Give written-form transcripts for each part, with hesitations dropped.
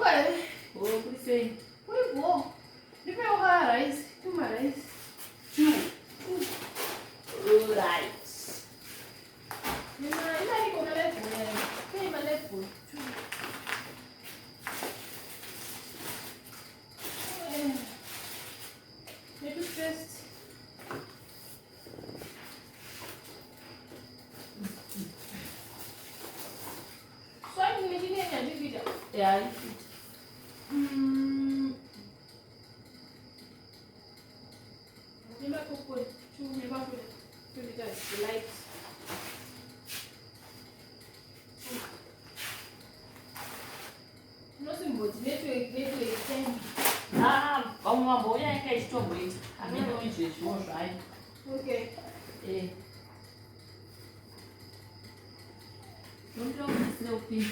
Okay. Oh, what do you say? What do you want? You can have rice. Two more rice. Two. Two. Right. You know, I like on the left one. Okay, my left one. Two. You're too stressed. So I'm making a video. Yeah. Never cook with two, never put 2 liters. The light. Nothing but network 10. Ah, vamos boa é que é isto muito. A minha não existe, vamos lá. Okay. É. Não tem o seu fim.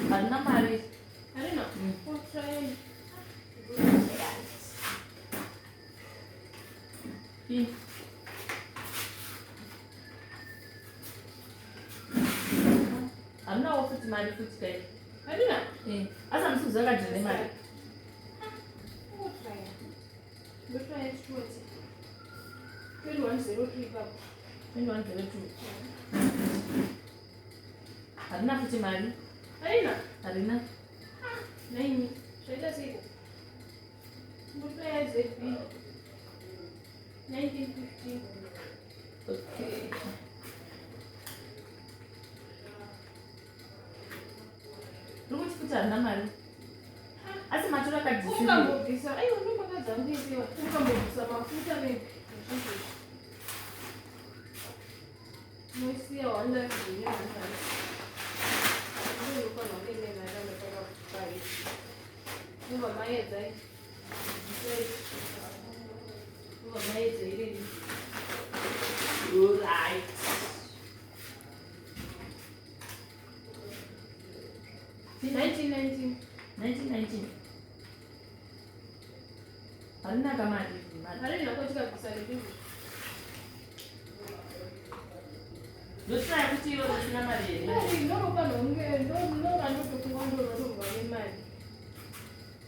Mas não parece. I don't know. What's trying? Fim. Hamna ofuthi mali futhi ke. I don't know. Asa msuzo kanje mali. What's trying? We're trying to do it. 2103 baba. 2102. Hamna futhi mali. Harina. Harina. Nine. Shaita siku. We're ZB. 1950. Okay. Rukuti futhi hamna mali. Asi matura kadzisini. Ukambobvisa. Aiwa ndombakadza kuisiwa. Ukambobvisa mafuta maybe. Noisiya wanda kunyanya. Ndio uko na ngene na ndio nataka kubai. Ndio maedza hii. Ndio maedza ile. Right. In 1919. 1919. Harina kama mali. Harina kochika kusalimu. Ndotsaya kuti iwe usina mari here.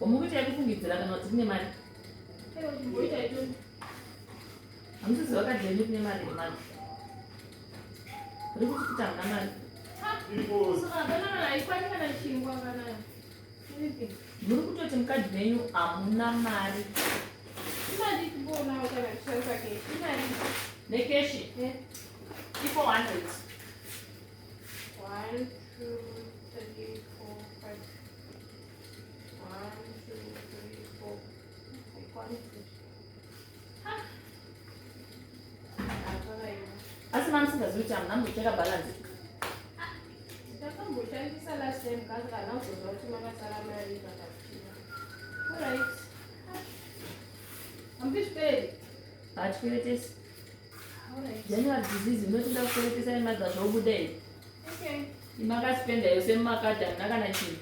Omukuti yakufungidzira kana kuti kune mari. Hamusizi wakadheni kune mari yemari. Uri kuti hamuna mari. Muri kutoti mukadhi wenyu hamuna mari. Nekeshi. Ipo 100. 1, 2, 3, 4, 5. 1, 2, 3, 4. Asi mamusingazivi kuti hamuna mbocheka balance. Takamboshandisa last time kazi kana uzozwa kuti makasara mari pakapfira. Alright. Ambisweri. Hatikweretesi. Alright. General disease inotoda kukweretesa imadza zvobuda here. Okay. Imakaspenda yose mumakadhi hamuna kana chinhu.